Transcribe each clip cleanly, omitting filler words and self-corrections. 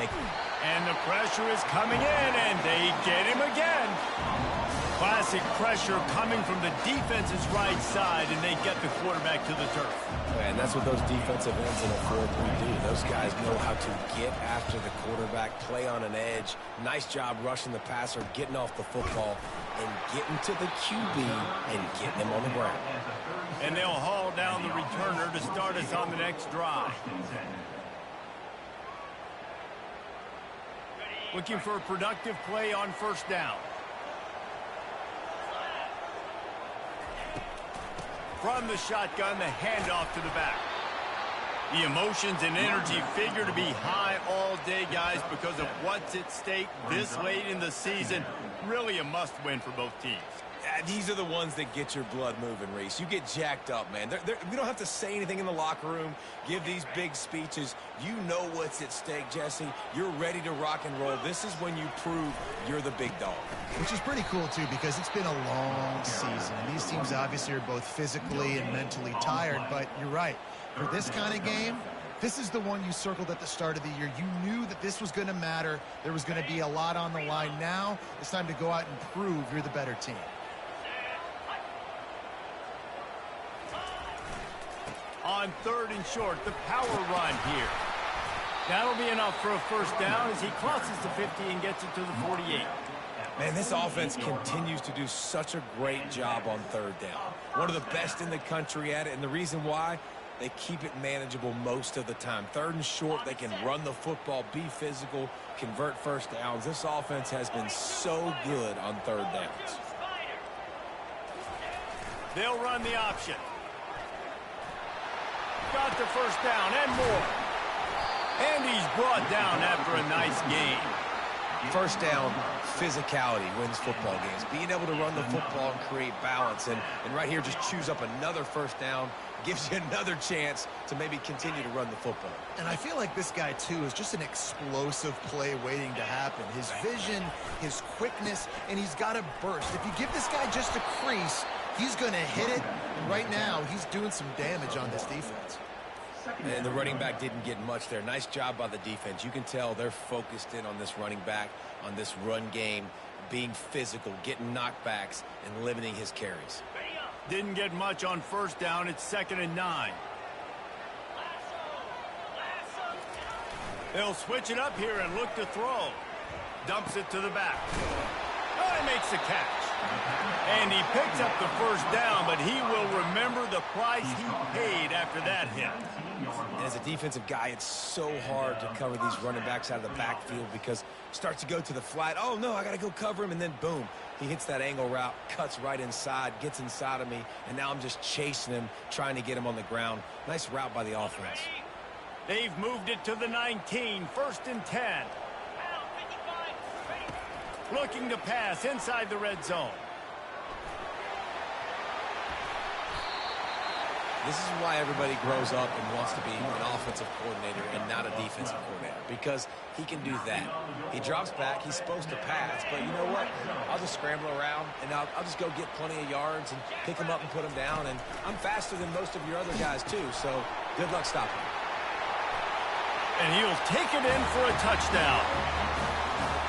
make it. And the pressure is coming in, and they get him again. Classic pressure coming from the defense's right side, and they get the quarterback to the turf. And that's what those defensive ends in a 4-3 do. Those guys know how to get after the quarterback, play on an edge. Nice job rushing the passer, getting off the football, and getting to the QB and getting him on the ground. And they'll haul down the returner to start us on the next drive. Looking for a productive play on first down. From the shotgun, the handoff to the back. The emotions and energy figure to be high all day, guys, because of what's at stake this late in the season. Really a must-win for both teams. These are the ones that get your blood moving, Reese. You get jacked up, man. We don't have to say anything in the locker room, give these big speeches. You know what's at stake, Jesse. You're ready to rock and roll. This is when you prove you're the big dog. Which is pretty cool, too, because it's been a long season. And these teams obviously are both physically and mentally tired. But you're right. For this kind of game, this is the one you circled at the start of the year. You knew that this was going to matter. There was going to be a lot on the line. Now it's time to go out and prove you're the better team. On third and short, the power run here. That'll be enough for a first down as he crosses the 50 and gets it to the 48. Man, this offense continues to do such a great job on third down. One of the best in the country at it, and the reason why, they keep it manageable most of the time. Third and short, they can run the football, be physical, convert first downs. This offense has been so good on third downs. They'll run the option. Got the first down and more. And he's brought down after a nice game. First down, physicality wins football games. Being able to run the football and create balance. And right here, just choose up another first down. Gives you another chance to maybe continue to run the football. And I feel like this guy, too, is just an explosive play waiting to happen. His vision, his quickness, and he's got a burst. If you give this guy just a crease, he's going to hit it. And right now, he's doing some damage on this defense. And the running back didn't get much there. Nice job by the defense. You can tell they're focused in on this running back, on this run game, being physical, getting knockbacks, and limiting his carries. Didn't get much on first down. It's 2nd and 9. They'll switch it up here and look to throw. Dumps it to the back. Oh, he makes the catch. And he picks up the first down, but he will remember the price he paid after that hit. And as a defensive guy, it's so hard to cover these running backs out of the backfield because it starts to go to the flat. Oh, no, I got to go cover him, and then boom. He hits that angle route, cuts right inside, gets inside of me, and now I'm just chasing him, trying to get him on the ground. Nice route by the offense. They've moved it to the 19, 1st and 10. Looking to pass inside the red zone. This is why everybody grows up and wants to be an offensive coordinator and not a defensive coordinator, because he can do that. He drops back. He's supposed to pass, but you know what? I'll just scramble around, and I'll just go get plenty of yards and pick him up and put him down, and I'm faster than most of your other guys, too, so good luck stopping him. And he'll take it in for a touchdown.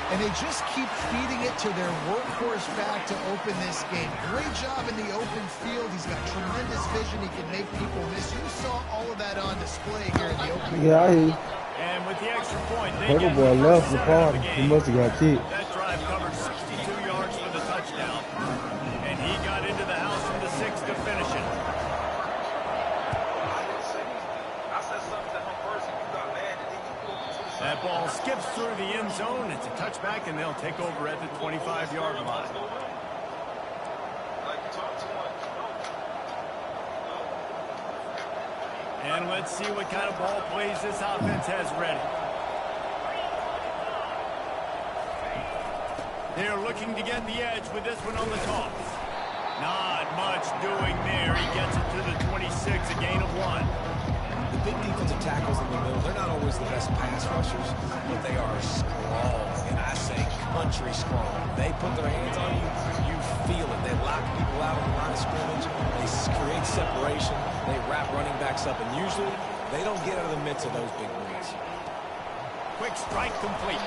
And they just keep feeding it to their workhorse back to open this game. Great job in the open field. He's got tremendous vision. He can make people miss. You saw all of that on display here in the open. Yeah, I hear you. And with the extra point, they get boy the left first the set of party. the He game. must have got kicked. That drive covered 62 yards for the touchdown. And he got into the house from the 6 to finish it. That ball skips through the end zone. It's a touchback, and they'll take over at the 25-yard line. And let's see what kind of ball plays this offense has ready. They're looking to get the edge with this one on the toss. Not much doing there. He gets it to the 26, a gain of 1. The big defensive tackles in the middle, they're not always the best pass rushers, but they are strong, and I say country strong. They put their hands on you, you feel it. They lock people out on the line of scrimmage. They create separation. They wrap running backs up, and usually they don't get out of the midst of those big runs. Quick strike complete.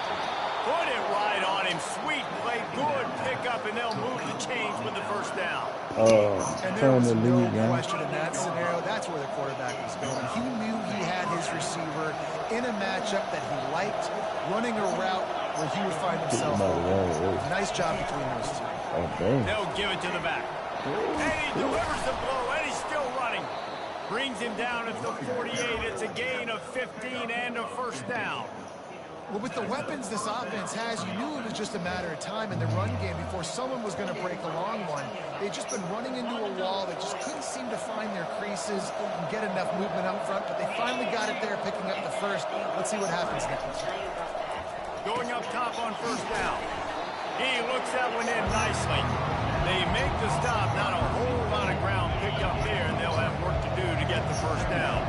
Put it right on him. Sweet play. Good pickup, and they'll move the chains with the first down. And there was no question in that scenario. That's where the quarterback was going. He knew he had his receiver in a matchup that he liked, running a route where he would find himself. Nice job between those two. They'll give it to the back. And he delivers the blow, and he's still running. Brings him down at the 48. It's a gain of 15 and a first down. Well, with the weapons this offense has, you knew it was just a matter of time in the run game before someone was going to break a long one. They've just been running into a wall that just couldn't seem to find their creases and get enough movement up front, but they finally got it there, picking up the first. Let's see what happens next. Going up top on first down. He looks that one in nicely. They make the stop, not a whole lot of ground picked up there, and they'll have work to do to get the first down.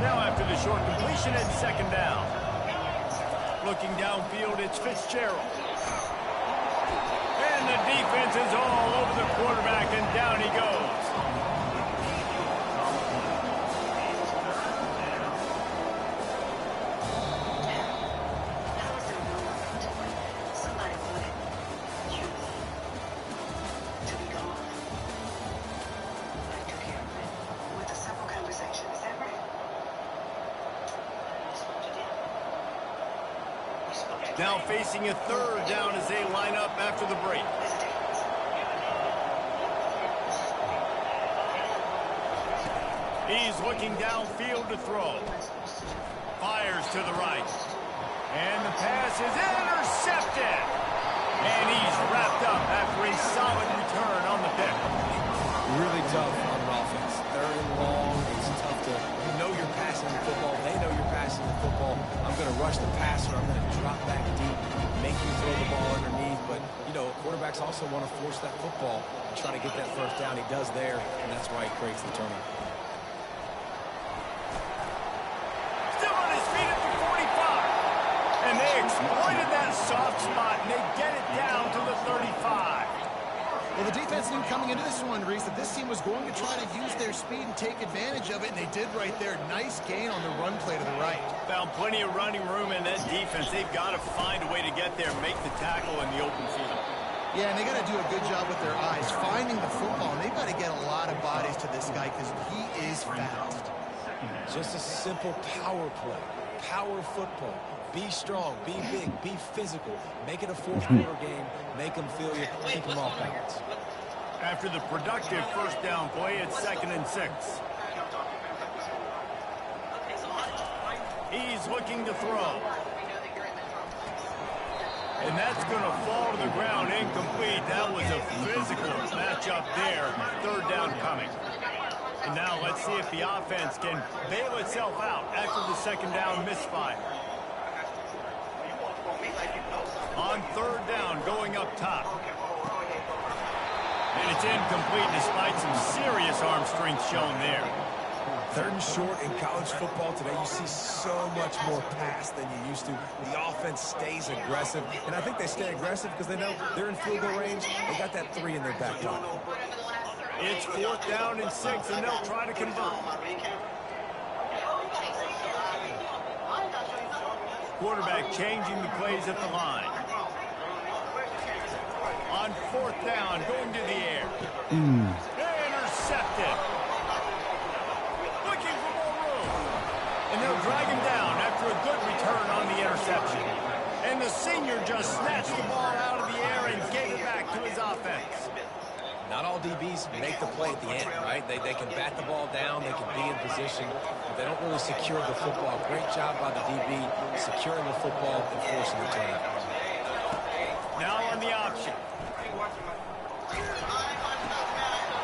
Now after the short completion, it's second down. Looking downfield, it's Fitzgerald. And the defense is all over the quarterback, and down he goes. Now facing a third down as they line up after the break. He's looking downfield to throw. Fires to the right. And the pass is intercepted. And he's wrapped up after a solid return on the pick. Really tough on offense. Third and long. It's tough to, you know you're passing the football. They know you're passing the football. I'm going to rush the passer. I'm going to drop back deep, make you throw the ball underneath. But, you know, quarterbacks also want to force that football and try to get that first down. He does there, and that's why he creates the turnover. Still on his feet at the 45. And they exploited that soft spot, and they get it down to the 35. Well, the defense knew coming into this one, Reese, that this team was going to try to use their speed and take advantage of it, and they did right there. Nice gain on the run play to the right. Found plenty of running room in that defense. They've got to find a way to get there and make the tackle in the open field. Yeah, and they got to do a good job with their eyes, finding the football, and they've got to get a lot of bodies to this guy because he is fast. Just a simple power play. Power football. Be strong, be big, be physical. Make it a fourth-quarter game. Make them feel you. Keep them off balance. After the productive first down play, it's 2nd and 6. He's looking to throw. And that's going to fall to the ground incomplete. That was a physical matchup there. Third down coming. And now let's see if the offense can bail itself out after the second down misfire. On third down, going up top. And it's incomplete despite some serious arm strength shown there. Third and short in college football today, you see so much more pass than you used to. The offense stays aggressive, and I think they stay aggressive because they know they're in field goal range. They got that 3 in their back pocket. It's 4th down and 6, and they'll try to convert. Quarterback changing the plays at the line. On 4th down, going to the air. Intercepted. Looking for more room. And they'll drag him down after a good return on the interception. And the senior just snatched the ball out of the air and gave it back to his offense. Not all DBs make the play at the end, right? They can bat the ball down, they can be in position, but they don't really secure the football. Great job by the DB securing the football and forcing the turnover. Now on the option.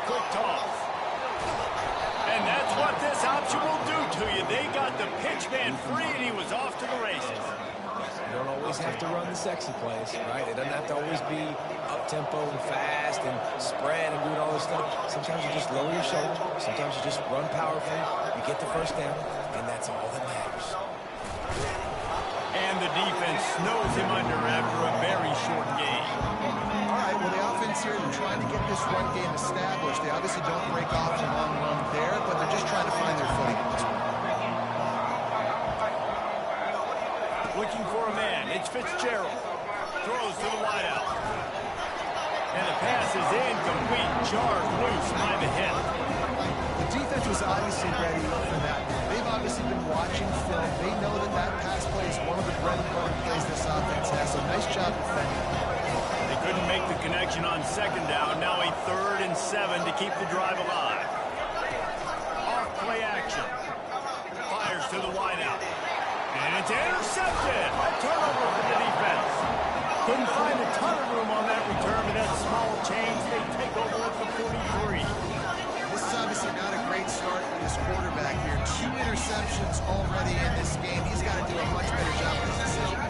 Quick toss. And that's what this option will do to you. They got the pitch man free, and he was off to the races. You don't always have to run the sexy plays, right? It doesn't have to always be up-tempo and fast and spread and doing all this stuff. Sometimes you just lower your shoulder. Sometimes you just run powerfully. You get the first down, and that's all that matters. And the defense snows him under after a very short game. All right, well, the offense here, they're trying to get this run game established. They obviously don't break off a long run there, but they're just trying to find their footing in this one. Looking for a man. It's Fitzgerald. Throws to the wideout. And the pass is incomplete. Jarred loose by the hip. The defense was obviously ready for that. They've obviously been watching film. They know that that pass play is one of the bread and butter plays this offense has. So nice job defending. They couldn't make the connection on second down. Now a 3rd and 7 to keep the drive alive. Off play action. Fires to the wideout. And it's intercepted. A turnover for the defense. Couldn't find a ton of room on that return, but that small change, they take over at the 43. This is obviously not a great start for this quarterback here. 2 interceptions already in this game. He's got to do a much better job with his decision.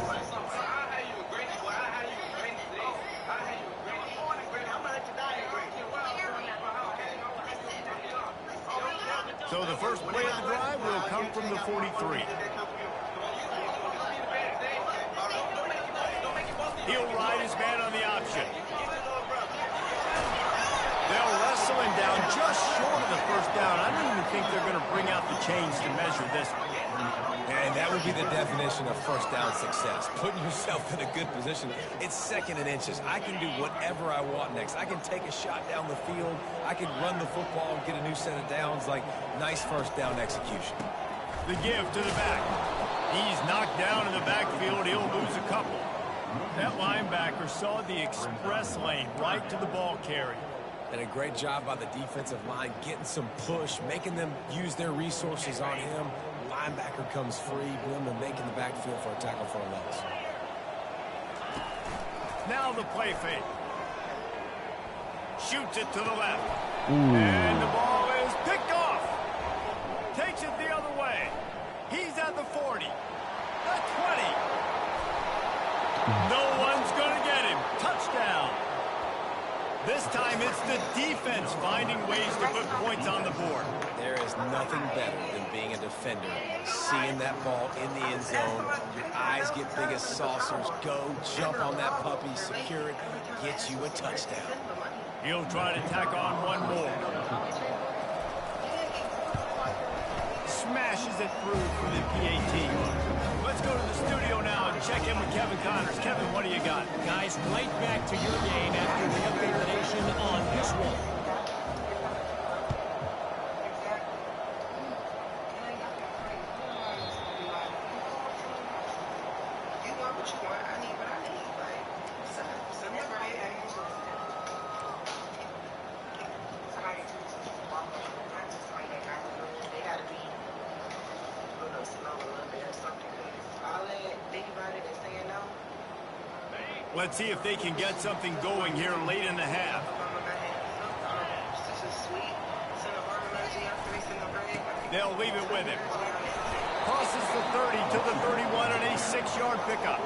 So the first play of the drive will come from the 43. He'll ride his man on the option. They'll wrestle him down just short of the first down. I don't even think they're going to bring out the chains to measure this one. And that would be the definition of first down success. Putting yourself in a good position. It's 2nd and inches. I can do whatever I want next. I can take a shot down the field. I can run the football and get a new set of downs. Like, nice first down execution. The give to the back. He's knocked down in the backfield. He'll lose a couple. That linebacker saw the express lane right to the ball carrier. And a great job by the defensive line getting some push, making them use their resources on him. Linebacker comes free, boom, and making the backfield for a tackle for a loss. Now the play fake. Shoots it to the left. And the ball is picked off. Takes it the other way. He's at the 40. The 20. No one's going to get him. Touchdown. This time it's the defense finding ways to put points on the board. There is nothing better than being a defender. Seeing that ball in the end zone, your eyes get big as saucers. Go, jump on that puppy, secure it, gets you a touchdown. He'll try to tack on one more. Smashes it through for the PAT. Let's go to the studio now and check in with Kevin Connors. Kevin, what do you got? Guys, right back to your game after we update the nation on this one. Let's see if they can get something going here late in the half. They'll leave it with him. Crosses the 30 to the 31 and a 6-yard pickup.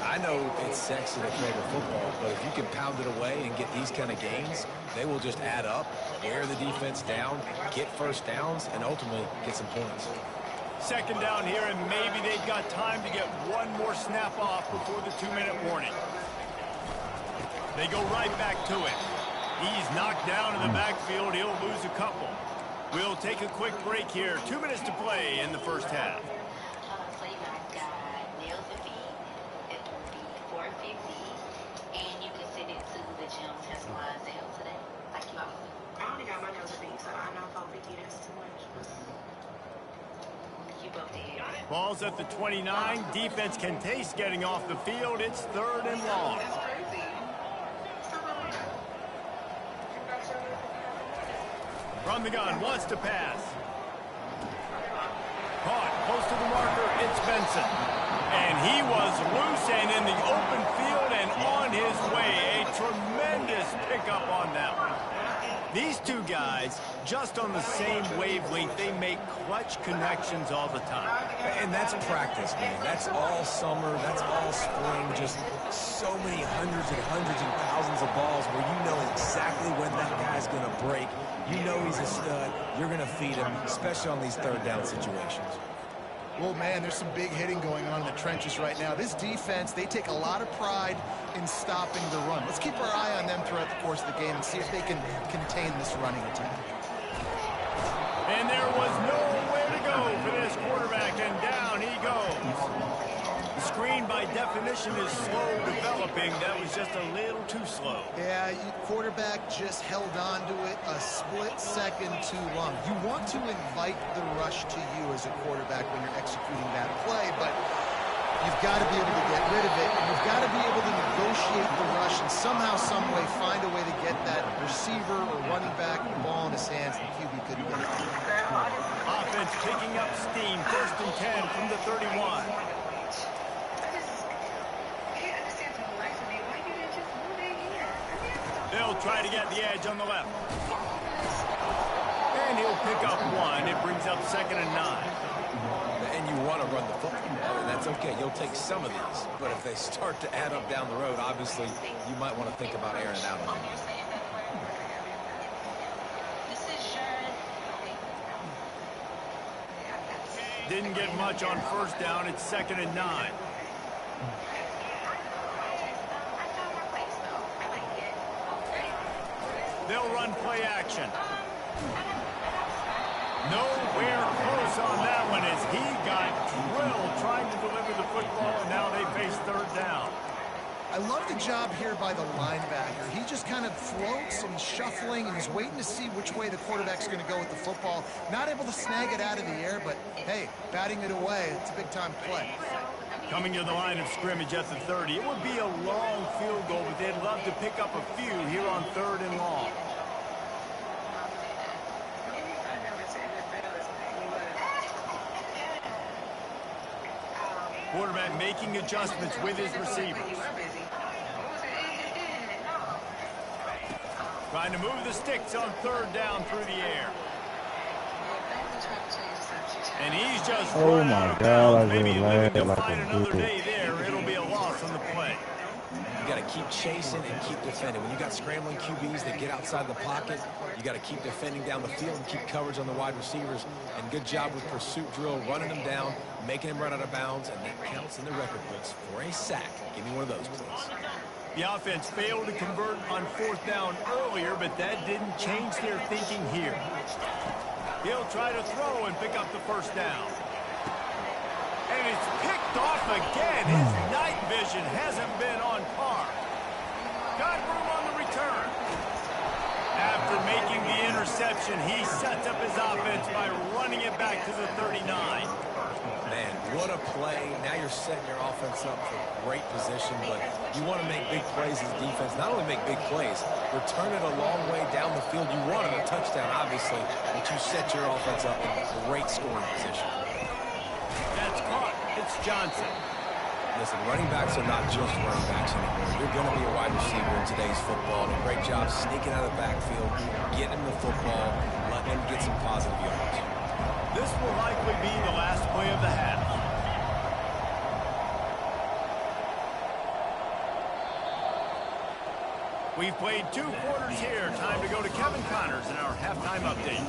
I know it's sexy to throw the football, but if you can pound it away and get these kind of gains, they will just add up, wear the defense down, get first downs, and ultimately get some points. Second down here, and maybe they've got time to get one more snap off before the 2-minute warning. They go right back to it. He's knocked down in the backfield. He'll lose a couple. We'll take a quick break here. 2 minutes to play in the first half. Ball's at the 29. Defense can taste getting off the field. It's 3rd and long. From the gun, wants to pass. Caught, close to the marker, it's Benson. And he was loose and in the open field and on his way. A tremendous pickup on that one. These two guys, just on the same wavelength, they make clutch connections all the time. And that's practice, man. That's all summer. That's all spring. Just so many hundreds and thousands of balls where you know exactly when that guy's going to break. You know he's a stud. You're going to feed him, especially on these third down situations. Well, man, there's some big hitting going on in the trenches right now. This defense, they take a lot of pride in stopping the run. Let's keep our eye on them throughout the course of the game and see if they can contain this running attack. And there was nowhere to go for this quarterback, and down he goes. brain, by definition, is slow developing. That was just a little too slow. Yeah, quarterback just held on to it a split second too long. You want to invite the rush to you as a quarterback when you're executing that play, but you've got to be able to get rid of it. You've got to be able to negotiate the rush and somehow, some way, find a way to get that receiver or running back the ball in his hands, and QB couldn't get it. Offense picking up steam. 1st and 10 from the 31. They'll try to get the edge on the left. And he'll pick up 1. It brings up 2nd and 9. And you want to run the football, and that's okay. You'll take some of these. But if they start to add up down the road, obviously, you might want to think about airing it out on them. Didn't get much on 1st down. It's 2nd and 9. They'll run play action. Nowhere close on that one as he got drilled trying to deliver the football, and now they face 3rd down. I love the job here by the linebacker. He just kind of floats and shuffling, and he's waiting to see which way the quarterback's going to go with the football. Not able to snag it out of the air, but, hey, batting it away, it's a big-time play. Coming to the line of scrimmage at the 30. It would be a long field goal, but they'd love to pick up a few here on 3rd and long. Quarterback making adjustments with his receivers. Trying to move the sticks on 3rd down through the air. And he's just Oh my God, maybe I to like find a another dude. day there. It'll be a loss on the play. You got to keep chasing and keep defending. When you got scrambling QBs that get outside the pocket, you got to keep defending down the field and keep coverage on the wide receivers. And good job with pursuit drill, running them down, making them run out of bounds, and that counts in the record books for a sack. Give me one of those, please. The offense failed to convert on 4th down earlier, but that didn't change their thinking here. He'll try to throw and pick up the 1st down. And it's picked off again. His night vision hasn't been on par. Got room on the return. After making the interception, he sets up his offense by running it back to the 39. Man, what a play. Now you're setting your offense up for great position, but you want to make big plays as defense. Not only make big plays, return it a long way down the field. You wanted a touchdown, obviously, but you set your offense up in great scoring position. That's caught. It's Johnson. Listen, running backs are not just running backs anymore. You're going to be a wide receiver in today's football, and a great job sneaking out of the backfield, getting him the football, letting him get some positive yards. This will likely be the last play of the half. We've played 2 quarters here. Time to go to Kevin Connors in our halftime update.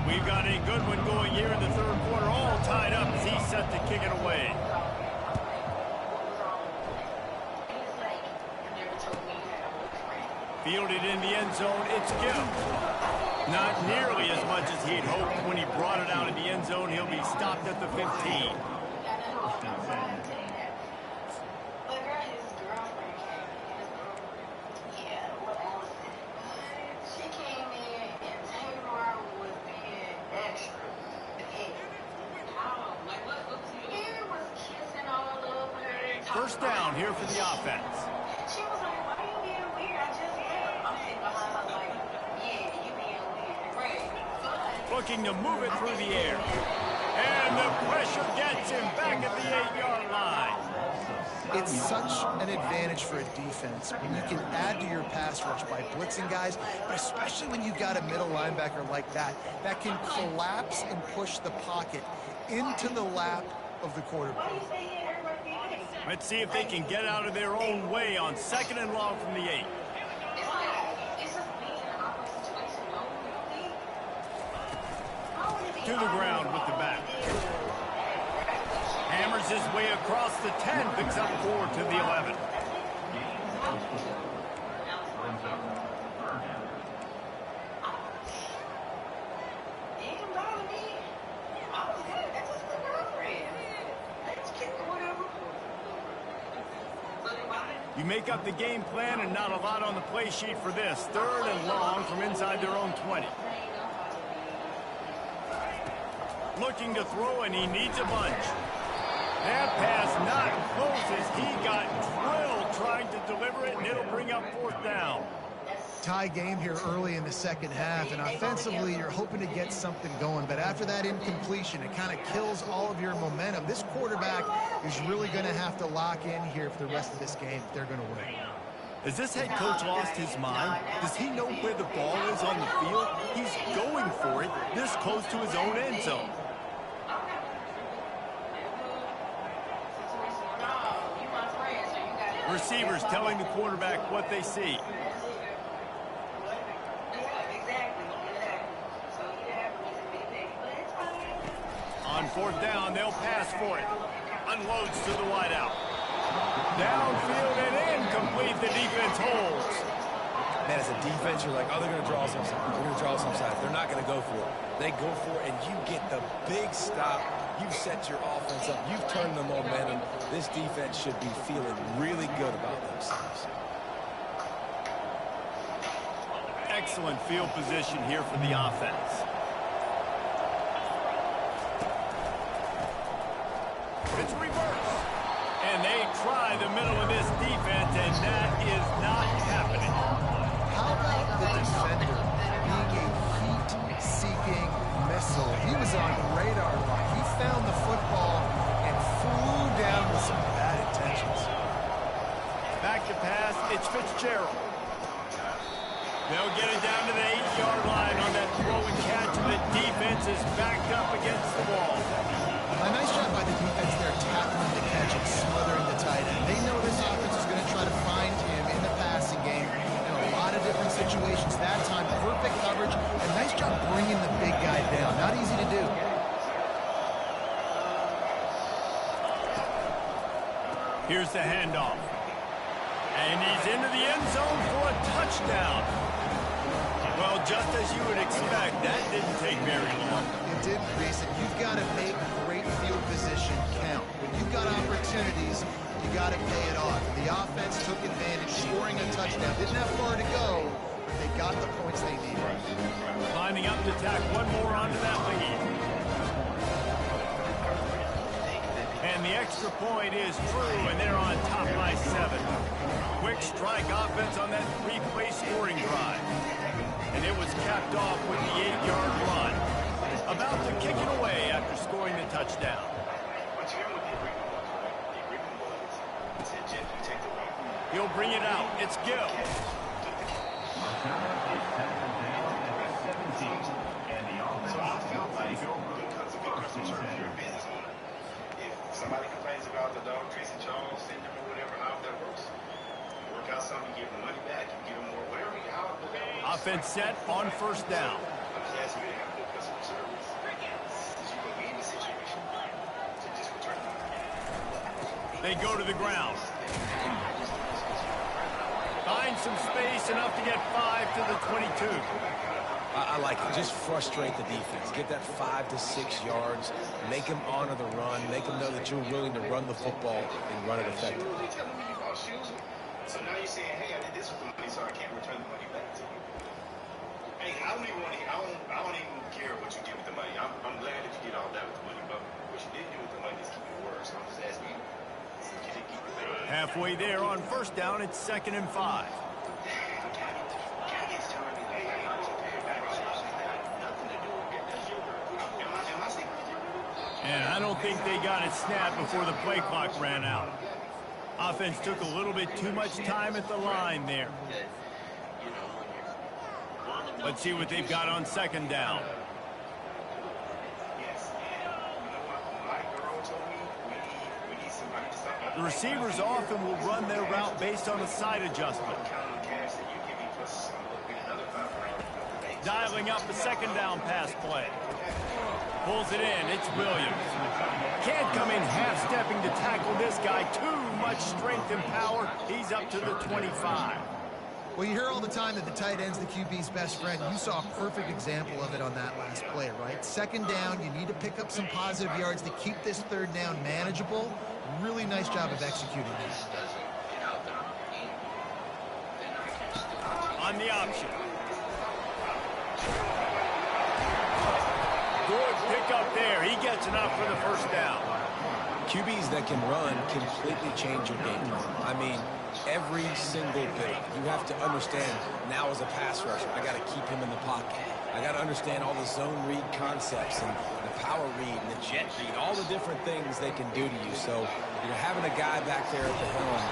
We've got a good one going here in the 3rd quarter, all tied up as he's set to kick it away. Fielded in the end zone, it's Gill. Not nearly as much as he'd hoped when he brought it out in the end zone. He'll be stopped at the 15. First down here for the offense. Looking to move it through the air. And the pressure gets him back at the 8-yard line. It's such an advantage for a defense when you can add to your pass rush by blitzing guys, but especially when you've got a middle linebacker like that can collapse and push the pocket into the lap of the quarterback. Let's see if they can get out of their own way on 2nd and long from the 8. To the ground with the back. Hammers his way across the 10, picks up 4 to the 11. You make up the game plan and not a lot on the play sheet for this. 3rd and long from inside their own 20. Looking to throw, and he needs a bunch. That pass not close as he got drilled trying to deliver it, and it'll bring up 4th down. Tie game here early in the second half, and offensively you're hoping to get something going, but after that incompletion it kind of kills all of your momentum. This quarterback is really going to have to lock in here for the rest of this game if they're going to win. Has this head coach lost his mind? Does he know where the ball is on the field? He's going for it this close to his own end zone. Receivers telling the quarterback what they see. On 4th down, they'll pass for it. Unloads to the wideout. Downfield and incomplete. The defense holds. Man, as a defense, you're like, oh, they're going to draw some sides. They're going to draw some sides. They're not going to go for it. They go for it, and you get the big stop. You've set your offense up. You've turned the momentum. This defense should be feeling really good about themselves. Excellent field position here for the offense. It's reverse. And they try the middle of this defense, and that is not happening. How about the defender being a heat-seeking missile? He was on radar lock. He found the football and flew down with some bad intentions. Back to pass, it's Fitzgerald. They'll get it down to the 8-yard line on that throw and catch, and the defense is backed up against the wall. A nice job by the defense there, tackling the catch and smothering the tight end. They know this offense is going to try to find him in the passing game in a lot of different situations. That time, perfect coverage, and nice job bringing the big guy down. Not easy to do. Here's the handoff. And he's into the end zone for a touchdown. Well, just as you would expect, that didn't take very long. It didn't, Reese. You've got to make great field position count. When you've got opportunities, you got to pay it off. The offense took advantage, scoring a touchdown. Didn't have far to go, but they got the points they needed. Lining up to tack one more onto that lead. And the extra point is true, and they're on top by 7. Quick strike offense on that 3-play scoring drive. And it was capped off with the 8-yard run. About to kick it away after scoring the touchdown. He'll bring it out. It's Gill. Somebody complains about the dog Tracy Charles syndrome or whatever, how that works. You work out something, you give them money back, you give them more, whatever. Offense set on 1st down. I'm just asking you to have good customer service. You can be in the situation to just return them. They go to the ground. Find some space, enough to get 5 to the 22. I like it. Just frustrate the defense. Get that 5 to 6 yards. Make them honor the run. Make them know that you're willing to run the football and run it effectively. So now you're saying, hey, I did this with the money, so I can't return the money back to you. Hey, I don't even want to. I don't even care what you did with the money. I'm glad that you did all that with the money, but what you did do with the money is keep it worse. So I'm just asking you, since you didn't keep the money. Halfway there on 1st down, it's 2nd and 5. And I don't think they got it snapped before the play clock ran out. Offense took a little bit too much time at the line there. Let's see what they've got on 2nd down. The receivers often will run their route based on a side adjustment. Dialing up the 2nd down pass play. Pulls it in. It's Williams. Can't come in half-stepping to tackle this guy. Too much strength and power. He's up to the 25. Well, you hear all the time that the tight end's the QB's best friend. You saw a perfect example of it on that last play, right? 2nd down, you need to pick up some positive yards to keep this 3rd down manageable. Really nice job of executing that. on the option. Good pick up there. He gets enough for the first down. QBs that can run completely change your game plan. I mean, every single bit. You have to understand, now as a pass rusher, I got to keep him in the pocket. I got to understand all the zone read concepts and the power read and the jet read, all the different things they can do to you. So, having a guy back there at the helm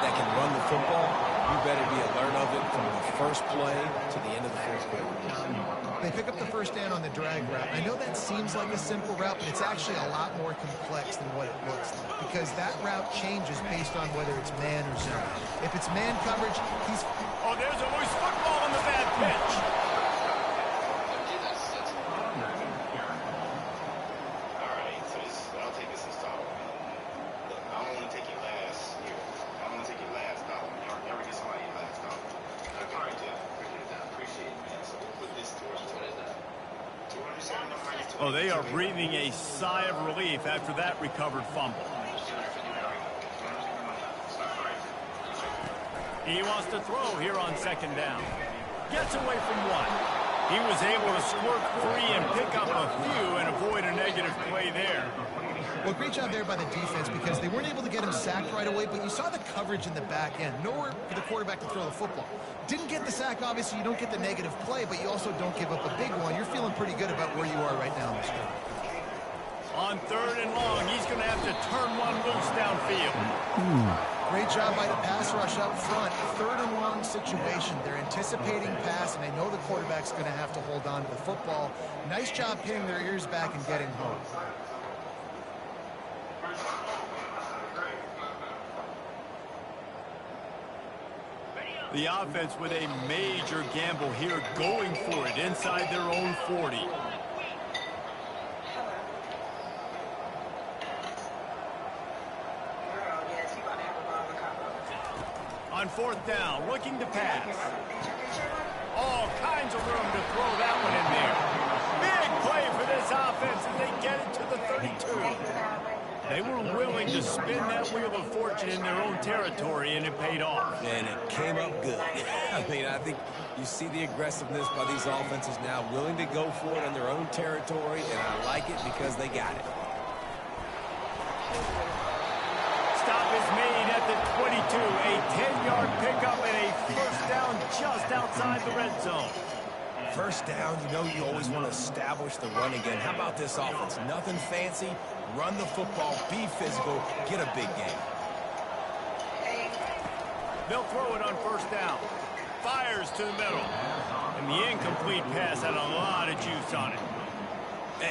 that can run the football, you better be alert of it from the first play to the end of the fourth quarter. They pick up the first down on the drag route. I know that seems like a simple route, but it's actually a lot more complex than what it looks like, because that route changes based on whether it's man or zone. If it's man coverage, he's... Oh, there's a loose football on the bad pitch. All right, so I'll take this installment. Look, I don't want to take your last here. I don't want to take your last dollar. Y'all ever get somebody your last dollar? All right, Jeff. Appreciate it, man. So we'll put this towards what is that? 207 minus 20. Oh, they are breathing a sigh of relief after that recovered fumble. He wants to throw here on second down. Gets away from one. He was able to squirt free and pick up a few and avoid a negative play there. Well, great job there by the defense, because they weren't able to get him sacked right away, but you saw the coverage in the back end. Nowhere for the quarterback to throw the football. Didn't get the sack, obviously. You don't get the negative play, but you also don't give up a big one. You're feeling pretty good about where you are right now in this game. On third and long, he's going to have to turn one loose downfield. Great job by the pass rush up front. Third and long situation. They're anticipating pass, and they know the quarterback's going to have to hold on to the football. Nice job pinning their ears back and getting home. The offense with a major gamble here, going for it inside their own 40. On fourth down, looking to pass. All kinds of room to throw that one in there. Big play for this offense as they get it to the 32. They were willing to spin that wheel of fortune in their own territory, and it paid off. And it came up good. I mean, I think you see the aggressiveness by these offenses now, willing to go for it in their own territory, and I like it because they got it. Stop is made at the 22. A 10-yard pickup and a first down just outside the red zone. First down, you always want to establish the run again. How about this offense? Nothing fancy. Run the football, be physical, get a big game. They'll throw it on first down. Fires to the middle. And the incomplete pass had a lot of juice on it.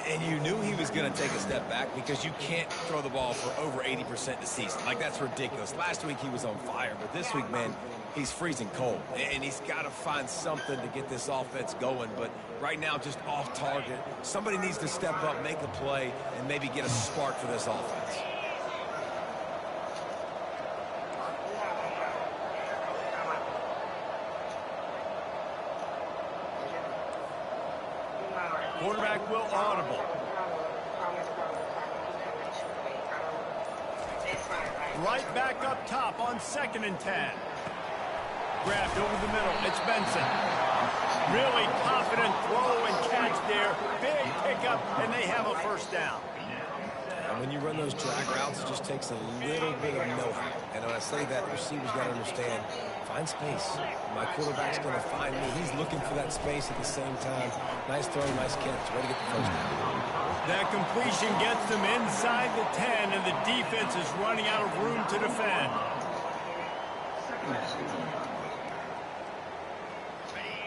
And you knew he was going to take a step back, because you can't throw the ball for over 80% the season. Like, that's ridiculous. Last week he was on fire, but this week, man, he's freezing cold. And he's got to find something to get this offense going. But right now, just off target. Somebody needs to step up, make a play, and maybe get a spark for this offense. Quarterback will audible. Right back up top on 2nd and 10. Grabbed over the middle. It's Benson. Really confident throw and catch there. Big pickup, and they have a first down. And when you run those drag routes, it just takes a little bit of know-how. And when I say that, receivers got to understand, find space. My quarterback's going to find me. He's looking for that space at the same time. Nice throw, nice catch. Way to get the first down. That completion gets them inside the 10, and the defense is running out of room to defend.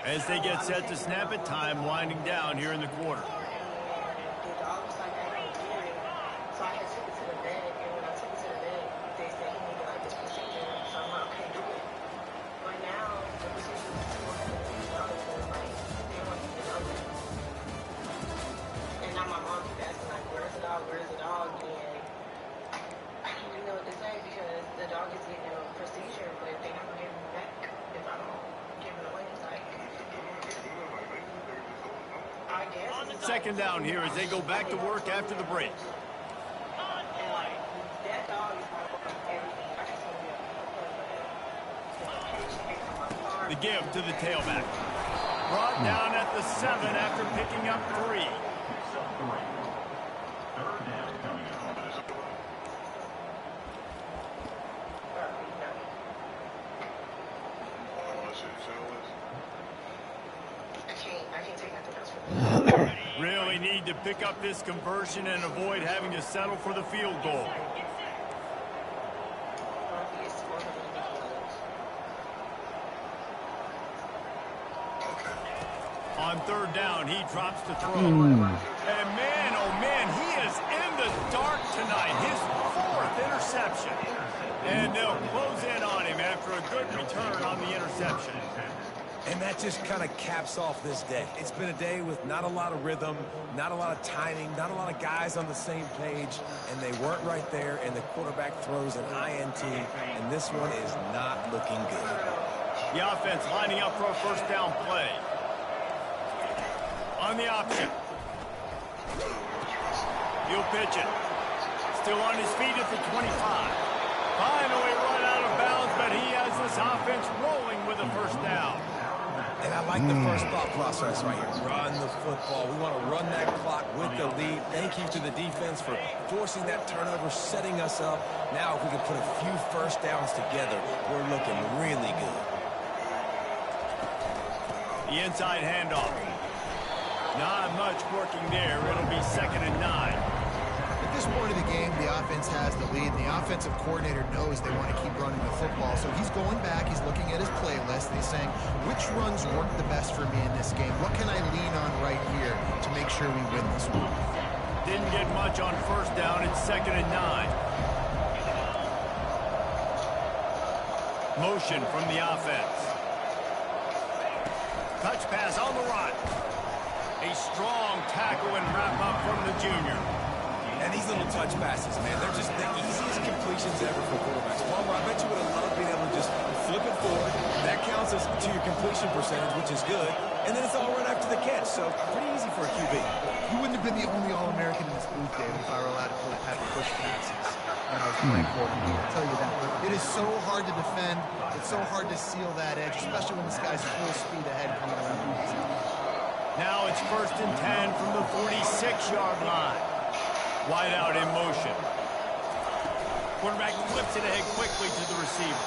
As they get set to snap it, time winding down here in the quarter. Second down here as they go back to work after the break. The give to the tailback. Brought down at the 7 after picking up 3. Really need to pick up this conversion and avoid having to settle for the field goal. On 3rd down, he drops to throw. And man, oh man, he is in the dark tonight. His 4th interception. And they'll close in on him after a good return on the interception. And that just kind of caps off this day. It's been a day with not a lot of rhythm, not a lot of timing, not a lot of guys on the same page, and they weren't right there, and the quarterback throws an INT, and this one is not looking good. The offense lining up for a 1st down play. On the option. He'll pitch it. Still on his feet at the 25. Finally run out of bounds, but he has this offense rolling with a 1st down. And I like the first thought process right here. Run the football. We want to run that clock with the lead. Thank you to the defense for forcing that turnover, setting us up. Now if we can put a few 1st downs together, we're looking really good. The inside handoff. Not much working there. It'll be 2nd and 9. At this point of the game, the offense has the lead, and the offensive coordinator knows they want to keep running the football. So he's going back, he's looking at his playlist, and he's saying, which runs work the best for me in this game? What can I lean on right here to make sure we win this one? Didn't get much on 1st down. It's 2nd and 9. Motion from the offense. Touch pass on the run. A strong tackle and wrap up from the junior. And these little touch passes, man, they're just the easiest completions ever for quarterbacks. Palmer, I bet you would have loved being able to just flip it forward. That counts as to your completion percentage, which is good. And then it's all run after the catch, so pretty easy for a QB. You wouldn't have been the only All-American in this booth, David, if I were allowed to have push passes when I was playing quarterback. I'll tell you that. It is so hard to defend. It's so hard to seal that edge, especially when this guy's full speed ahead coming around. Now it's 1st and 10 from the 46-yard line. Wide out in motion. Quarterback flips it ahead quickly to the receiver.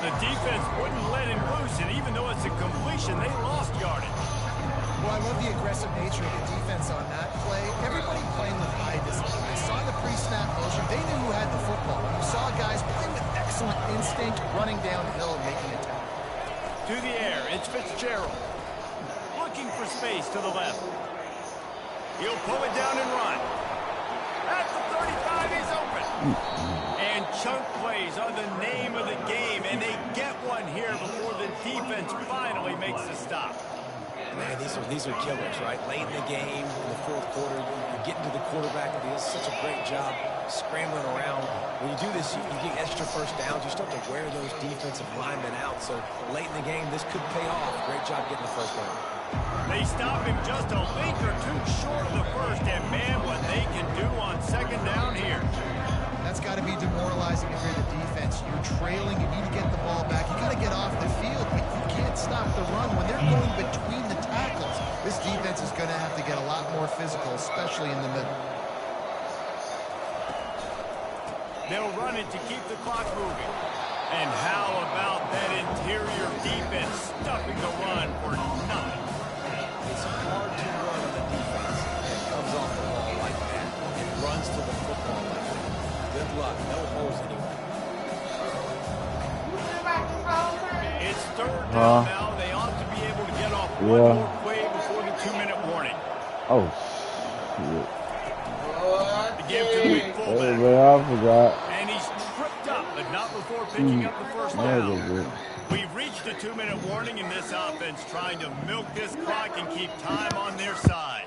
The defense wouldn't let him loose, and even though it's a completion, they lost yardage. Well, I love the aggressive nature of the defense on that play. Everybody playing with high discipline. They saw the pre-snap motion. They knew who had the football. You saw guys playing with excellent instinct, running downhill and making a tackle. To the air, it's Fitzgerald. Looking for space to the left. He'll pull it down and run. At the 35, he's open. And chunk plays are the name of the game, and they get one here before the defense finally makes the stop. Man, these are killers, right? Late in the game, in the 4th quarter, you're getting to the quarterback, and he does such a great job scrambling around. When you do this, you get extra 1st downs. You start to wear those defensive linemen out. So late in the game, this could pay off. Great job getting the 1st down. They stop him just a link or two short of the 1st, and man, what they can do on 2nd down here. That's got to be demoralizing if you're the defense. You're trailing, you need to get the ball back. You got to get off the field, but you can't stop the run. When they're going between the tackles, this defense is going to have to get a lot more physical, especially in the middle. They'll run it to keep the clock moving. And how about that interior defense stuffing the run for nothing? It's hard to run on the defense that comes off the ball like that and runs to the football like that. Good luck. No holes anywhere. It's 3rd down now. They ought to be able to get off one more play before the 2-minute warning. Oh, shit. The give to the big fullback. Hey, man, I forgot. And he's tripped up, but not before picking up the 1st down. We've reached a 2-minute warning in this offense, trying to milk this clock and keep time on their side.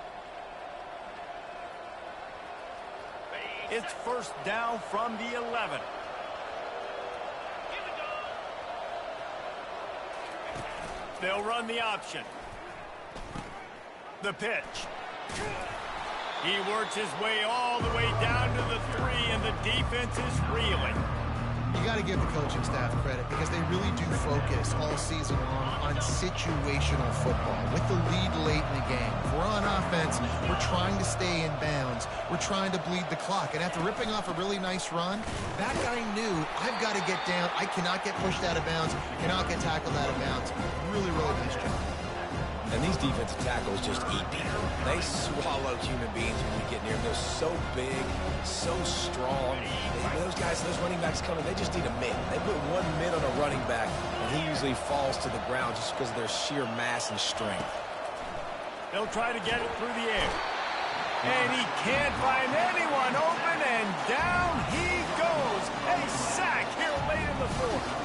It's 1st down from the 11. They'll run the option. The pitch. He works his way all the way down to the 3, and the defense is reeling. You got to give the coaching staff credit because they really do focus all season long on situational football with the lead late in the game. If we're on offense, we're trying to stay in bounds. We're trying to bleed the clock. And after ripping off a really nice run, that guy knew, I've got to get down. I cannot get pushed out of bounds. Cannot get tackled out of bounds. Really, really nice job. And these defensive tackles just eat people. They swallow human beings when we get near them. They're so big, so strong. Those guys, those running backs coming, they just need a mid. They put one mid on a running back, and he usually falls to the ground just because of their sheer mass and strength. They'll try to get it through the air. And he can't find anyone open, and down he goes. A sack here late in the fourth.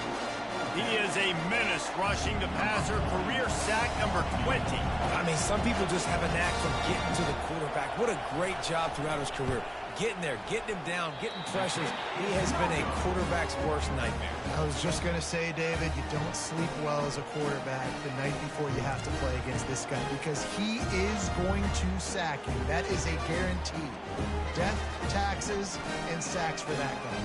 He is a menace rushing the passer. Career sack number 20. I mean, some people just have a knack for getting to the quarterback. What a great job throughout his career. Getting there, getting him down, getting pressures. He has been a quarterback's worst nightmare. I was just going to say, David, you don't sleep well as a quarterback the night before you have to play against this guy because he is going to sack you. That is a guarantee. Death, taxes, and sacks for that guy.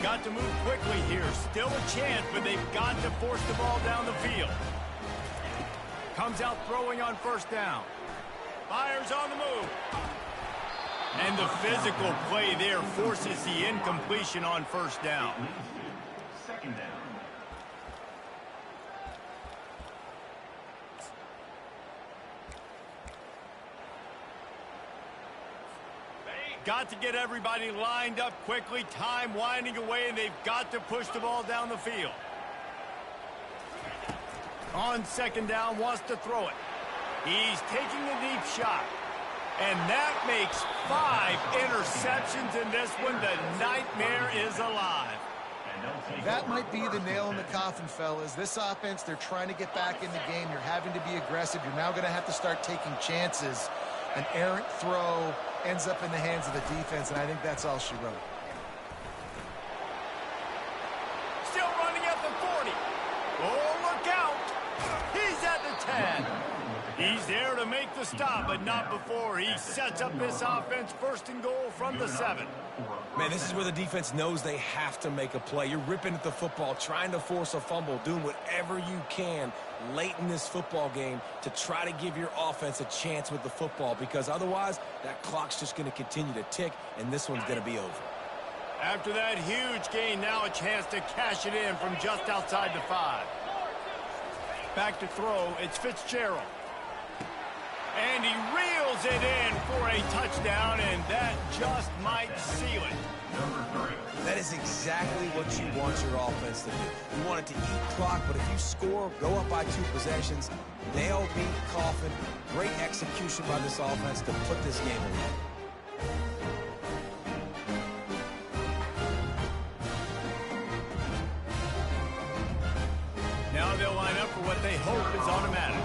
Got to move quickly here. Still a chance, but they've got to force the ball down the field. Comes out throwing on first down. Fires on the move. And the physical play there forces the incompletion on first down. Second down. Got to get everybody lined up quickly. Time winding away, and they've got to push the ball down the field. On second down, wants to throw it. He's taking a deep shot. And that makes 5 interceptions in this one. The nightmare is alive. That might be the nail in the coffin, fellas. This offense, they're trying to get back in the game. You're having to be aggressive. You're now going to have to start taking chances. An errant throw ends up in the hands of the defense, and I think that's all she wrote. Still running at the 40. Oh, look out. He's at the 10. He's there to make the stop, but not before. He sets up this offense first and goal from the 7. Man, this is where the defense knows they have to make a play. You're ripping at the football, trying to force a fumble, doing whatever you can late in this football game to try to give your offense a chance with the football, because otherwise that clock's just going to continue to tick, and this one's going to be over. After that huge gain, now a chance to cash it in from just outside the 5. Back to throw, it's Fitzgerald. And he reels it in for a touchdown, and that just might seal it. That is exactly what you want your offense to do. You want it to eat clock, but if you score, go up by 2 possessions, nail, beat, coffin. Great execution by this offense to put this game away. Now they'll line up for what they hope is automatic.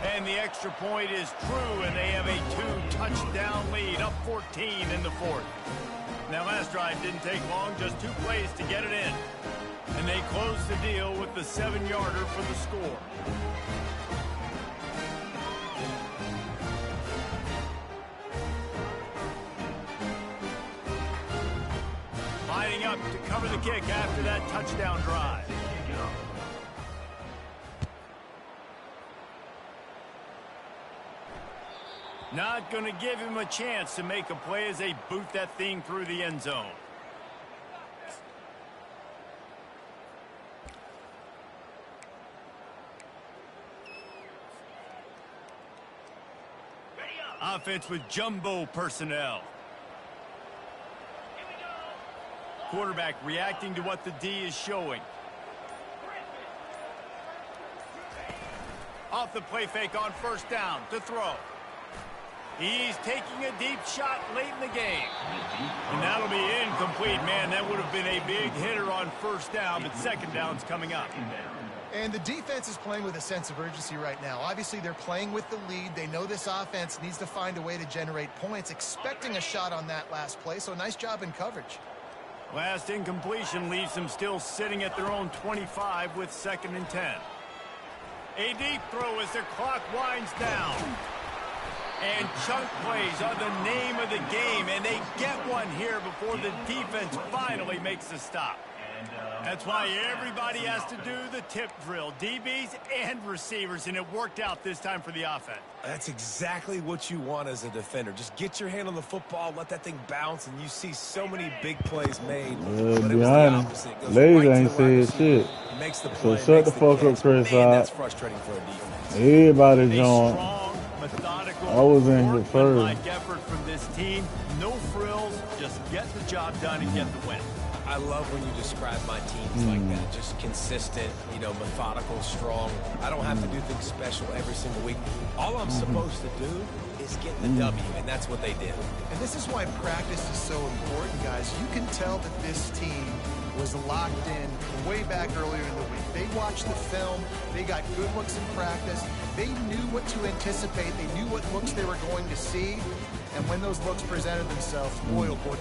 And the extra point is true, and they have a 2-touchdown lead, up 14 in the 4th. Now, last drive didn't take long, just 2 plays to get it in. And they close the deal with the 7-yarder for the score. Lining up to cover the kick after that touchdown drive. Not going to give him a chance to make a play as they boot that thing through the end zone. Offense with jumbo personnel. Quarterback reacting to what the D is showing. Off the play fake on first down to throw. He's taking a deep shot late in the game. And that'll be incomplete. Man, that would have been a big hitter on first down, but second down's coming up. And the defense is playing with a sense of urgency right now. Obviously, they're playing with the lead. They know this offense needs to find a way to generate points, expecting a shot on that last play, so nice job in coverage. Last incompletion leaves them still sitting at their own 25 with 2nd and 10. A deep throw as their clock winds down. And chunk plays are the name of the game, and they get one here before the defense finally makes the stop. That's why everybody has to do the tip drill, DBs and receivers, and it worked out this time for the offense. That's exactly what you want as a defender. Just get your hand on the football, let that thing bounce, and you see so many big plays made. But it was the opposite. It goes Lazy right ain't to the wide said shit. receiver, makes the play, So shut makes the fuck up, catch. Chris. Man, that's frustrating for a defense. Everybody A joined. strong, methodical, I was in here workmanlike effort from this team. No frills, just get the job done and get the win. I love when you describe my teams like that. Just consistent, methodical, strong. I don't have to do things special every single week. All I'm supposed to do is get the W, and that's what they did. And this is why practice is so important, guys. You can tell that this team was locked in way back earlier in the week. They watched the film. They got good looks in practice. They knew what to anticipate. They knew what looks they were going to see. And when those looks presented themselves, boy, oh boy,